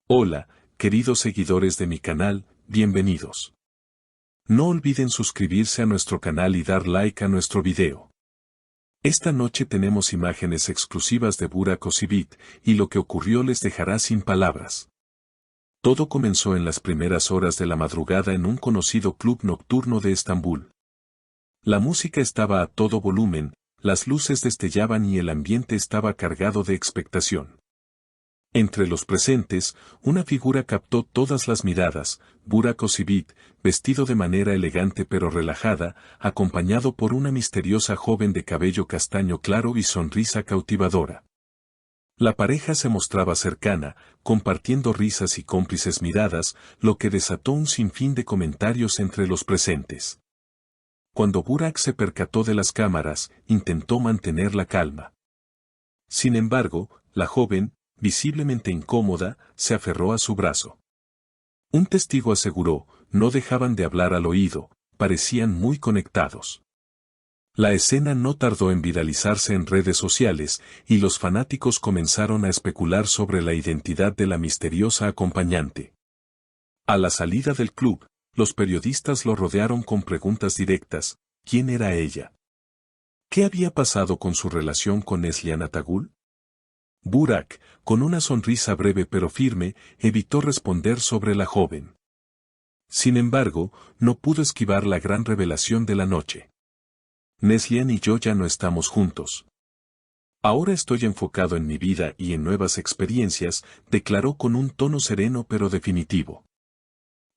Hola, queridos seguidores de mi canal, bienvenidos. No olviden suscribirse a nuestro canal y dar like a nuestro video. Esta noche tenemos imágenes exclusivas de Burak Özçivit, y lo que ocurrió les dejará sin palabras. Todo comenzó en las primeras horas de la madrugada en un conocido club nocturno de Estambul. La música estaba a todo volumen, las luces destellaban y el ambiente estaba cargado de expectación. Entre los presentes, una figura captó todas las miradas: Burak Özçivit, vestido de manera elegante pero relajada, acompañado por una misteriosa joven de cabello castaño claro y sonrisa cautivadora. La pareja se mostraba cercana, compartiendo risas y cómplices miradas, lo que desató un sinfín de comentarios entre los presentes. Cuando Burak se percató de las cámaras, intentó mantener la calma. Sin embargo, la joven, visiblemente incómoda, se aferró a su brazo. Un testigo aseguró: no dejaban de hablar al oído, parecían muy conectados. La escena no tardó en viralizarse en redes sociales, y los fanáticos comenzaron a especular sobre la identidad de la misteriosa acompañante. A la salida del club, los periodistas lo rodearon con preguntas directas: ¿quién era ella? ¿Qué había pasado con su relación con Neslihan Atagül? Burak, con una sonrisa breve pero firme, evitó responder sobre la joven. Sin embargo, no pudo esquivar la gran revelación de la noche. Neslihan y yo ya no estamos juntos. Ahora estoy enfocado en mi vida y en nuevas experiencias, declaró con un tono sereno pero definitivo.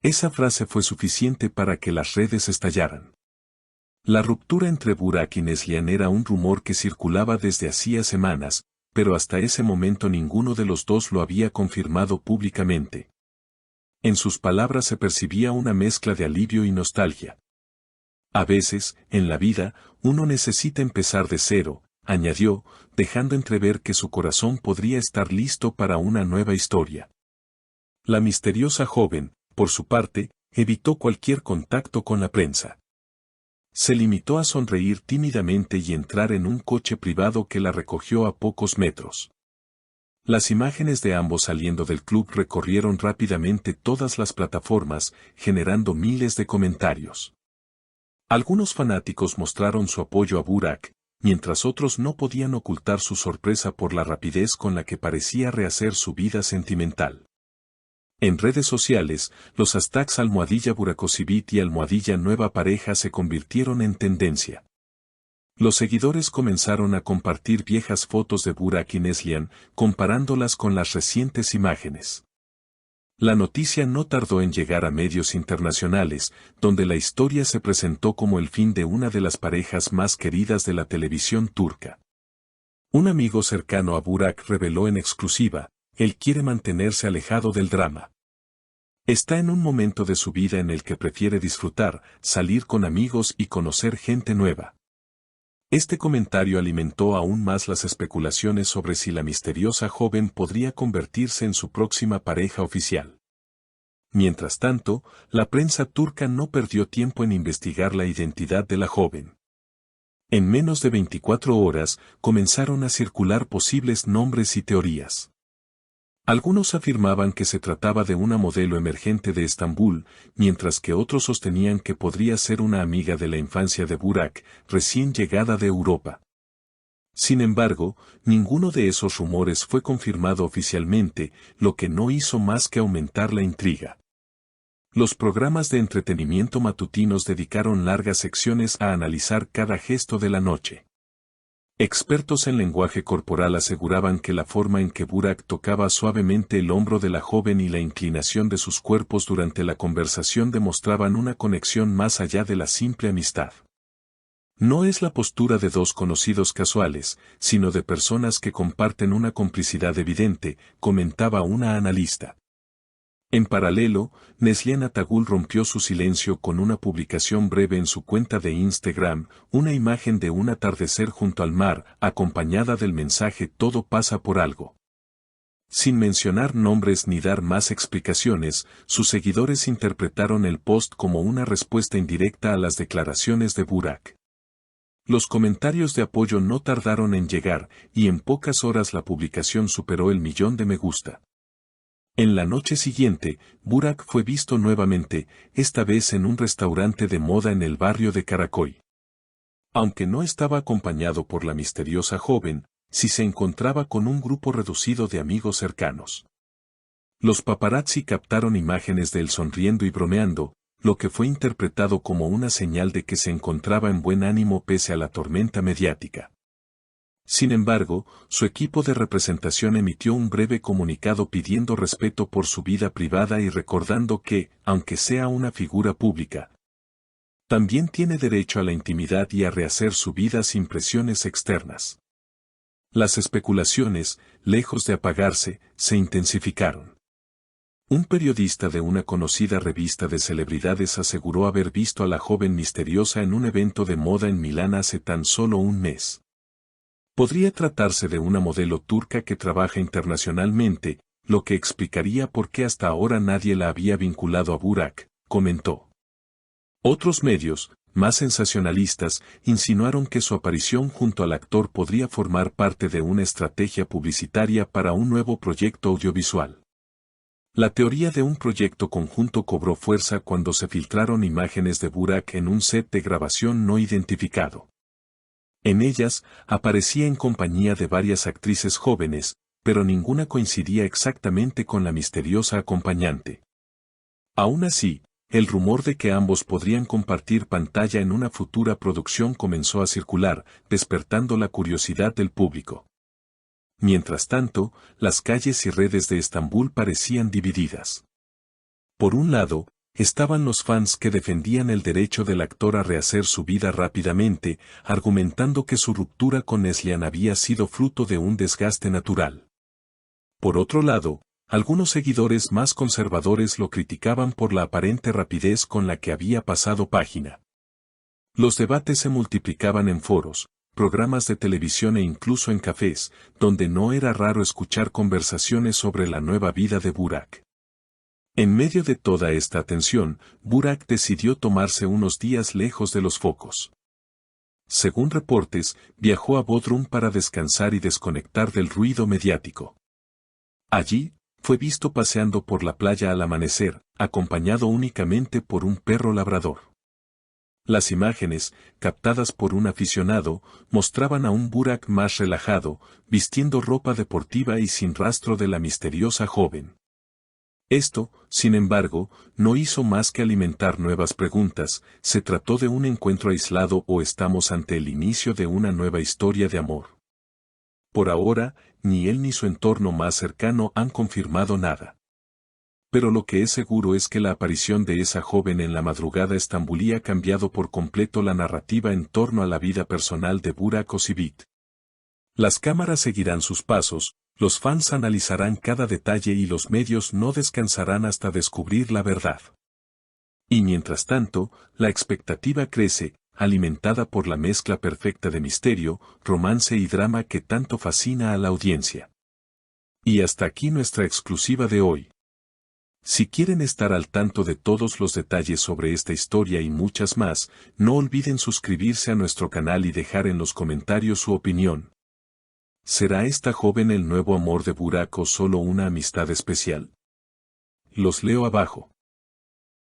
Esa frase fue suficiente para que las redes estallaran. La ruptura entre Burak y Neslihan era un rumor que circulaba desde hacía semanas, pero hasta ese momento ninguno de los dos lo había confirmado públicamente. En sus palabras se percibía una mezcla de alivio y nostalgia. A veces, en la vida, uno necesita empezar de cero, añadió, dejando entrever que su corazón podría estar listo para una nueva historia. La misteriosa joven, por su parte, evitó cualquier contacto con la prensa. Se limitó a sonreír tímidamente y entrar en un coche privado que la recogió a pocos metros. Las imágenes de ambos saliendo del club recorrieron rápidamente todas las plataformas, generando miles de comentarios. Algunos fanáticos mostraron su apoyo a Burak, mientras otros no podían ocultar su sorpresa por la rapidez con la que parecía rehacer su vida sentimental. En redes sociales, los hashtags #Burak Özçivit y #Nueva Pareja se convirtieron en tendencia. Los seguidores comenzaron a compartir viejas fotos de Burak y Neslihan, comparándolas con las recientes imágenes. La noticia no tardó en llegar a medios internacionales, donde la historia se presentó como el fin de una de las parejas más queridas de la televisión turca. Un amigo cercano a Burak reveló en exclusiva: él quiere mantenerse alejado del drama. Está en un momento de su vida en el que prefiere disfrutar, salir con amigos y conocer gente nueva. Este comentario alimentó aún más las especulaciones sobre si la misteriosa joven podría convertirse en su próxima pareja oficial. Mientras tanto, la prensa turca no perdió tiempo en investigar la identidad de la joven. En menos de 24 horas, comenzaron a circular posibles nombres y teorías. Algunos afirmaban que se trataba de una modelo emergente de Estambul, mientras que otros sostenían que podría ser una amiga de la infancia de Burak, recién llegada de Europa. Sin embargo, ninguno de esos rumores fue confirmado oficialmente, lo que no hizo más que aumentar la intriga. Los programas de entretenimiento matutinos dedicaron largas secciones a analizar cada gesto de la noche. Expertos en lenguaje corporal aseguraban que la forma en que Burak tocaba suavemente el hombro de la joven y la inclinación de sus cuerpos durante la conversación demostraban una conexión más allá de la simple amistad. No es la postura de dos conocidos casuales, sino de personas que comparten una complicidad evidente, comentaba una analista. En paralelo, Neslihan Atagül rompió su silencio con una publicación breve en su cuenta de Instagram, una imagen de un atardecer junto al mar, acompañada del mensaje: todo pasa por algo. Sin mencionar nombres ni dar más explicaciones, sus seguidores interpretaron el post como una respuesta indirecta a las declaraciones de Burak. Los comentarios de apoyo no tardaron en llegar, y en pocas horas la publicación superó el 1.000.000 de me gusta. En la noche siguiente, Burak fue visto nuevamente, esta vez en un restaurante de moda en el barrio de Karakoy. Aunque no estaba acompañado por la misteriosa joven, sí se encontraba con un grupo reducido de amigos cercanos. Los paparazzi captaron imágenes de él sonriendo y bromeando, lo que fue interpretado como una señal de que se encontraba en buen ánimo pese a la tormenta mediática. Sin embargo, su equipo de representación emitió un breve comunicado pidiendo respeto por su vida privada y recordando que, aunque sea una figura pública, también tiene derecho a la intimidad y a rehacer su vida sin presiones externas. Las especulaciones, lejos de apagarse, se intensificaron. Un periodista de una conocida revista de celebridades aseguró haber visto a la joven misteriosa en un evento de moda en Milán hace tan solo un mes. Podría tratarse de una modelo turca que trabaja internacionalmente, lo que explicaría por qué hasta ahora nadie la había vinculado a Burak, comentó. Otros medios, más sensacionalistas, insinuaron que su aparición junto al actor podría formar parte de una estrategia publicitaria para un nuevo proyecto audiovisual. La teoría de un proyecto conjunto cobró fuerza cuando se filtraron imágenes de Burak en un set de grabación no identificado. En ellas, aparecía en compañía de varias actrices jóvenes, pero ninguna coincidía exactamente con la misteriosa acompañante. Aún así, el rumor de que ambos podrían compartir pantalla en una futura producción comenzó a circular, despertando la curiosidad del público. Mientras tanto, las calles y redes de Estambul parecían divididas. Por un lado, estaban los fans que defendían el derecho del actor a rehacer su vida rápidamente, argumentando que su ruptura con Neslihan había sido fruto de un desgaste natural. Por otro lado, algunos seguidores más conservadores lo criticaban por la aparente rapidez con la que había pasado página. Los debates se multiplicaban en foros, programas de televisión e incluso en cafés, donde no era raro escuchar conversaciones sobre la nueva vida de Burak. En medio de toda esta atención, Burak decidió tomarse unos días lejos de los focos. Según reportes, viajó a Bodrum para descansar y desconectar del ruido mediático. Allí, fue visto paseando por la playa al amanecer, acompañado únicamente por un perro labrador. Las imágenes, captadas por un aficionado, mostraban a un Burak más relajado, vistiendo ropa deportiva y sin rastro de la misteriosa joven. Esto, sin embargo, no hizo más que alimentar nuevas preguntas. ¿Se trató de un encuentro aislado o estamos ante el inicio de una nueva historia de amor? Por ahora, ni él ni su entorno más cercano han confirmado nada. Pero lo que es seguro es que la aparición de esa joven en la madrugada estambulí ha cambiado por completo la narrativa en torno a la vida personal de Burak Özçivit. Las cámaras seguirán sus pasos, los fans analizarán cada detalle y los medios no descansarán hasta descubrir la verdad. Y mientras tanto, la expectativa crece, alimentada por la mezcla perfecta de misterio, romance y drama que tanto fascina a la audiencia. Y hasta aquí nuestra exclusiva de hoy. Si quieren estar al tanto de todos los detalles sobre esta historia y muchas más, no olviden suscribirse a nuestro canal y dejar en los comentarios su opinión. ¿Será esta joven el nuevo amor de Burak o solo una amistad especial? Los leo abajo.